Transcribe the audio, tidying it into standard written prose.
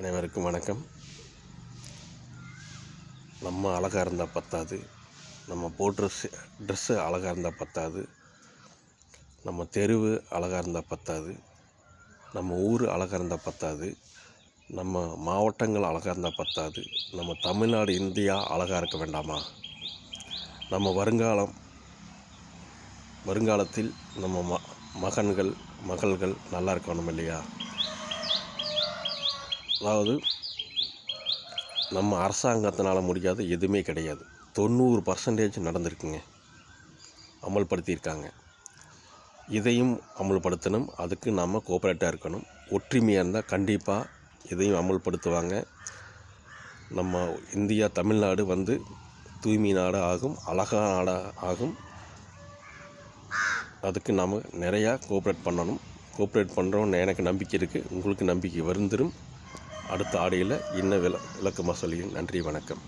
அனைவருக்கும் வணக்கம். நம்ம அழகாக இருந்தால் பத்தாது, நம்ம போடுற ட்ரெஸ்ஸு அழகாக இருந்தால் பத்தாது, நம்ம தெருவு அழகாக இருந்தால் பத்தாது, நம்ம ஊர் அழகாக இருந்தால் பத்தாது, நம்ம மாவட்டங்கள் அழகாக இருந்தால் பத்தாது, நம்ம தமிழ்நாடு இந்தியா அழகாக இருக்க வேண்டாமா? நம்ம வருங்காலத்தில் நம்ம மகள்கள் நல்லா இருக்கணும் இல்லையா? அதாவது நம்ம அரசாங்கத்தினால் முடியாத எதுவுமே கிடையாது. 90% நடந்திருக்குங்க, அமல்படுத்தியிருக்காங்க. இதையும் அமல்படுத்தணும். அதுக்கு நம்ம கோஆப்ரேட்டாக இருக்கணும். ஒற்றுமையாக இருந்தால் கண்டிப்பாக இதையும் அமல்படுத்துவாங்க. நம்ம இந்தியா தமிழ்நாடு தூய்மை நாடு ஆகும், அழகான நாடாக ஆகும். அதுக்கு நாம் நிறையா கோஆப்ரேட் பண்ணணும். கோஆப்ரேட் பண்ணுறோன்னு எனக்கு நம்பிக்கை இருக்குது. உங்களுக்கு நம்பிக்கை வந்துடும். அடுத்த ஆடியோவில் இன்னும் விளக்கமாக சொல்லிக்கிறேன். நன்றி, வணக்கம்.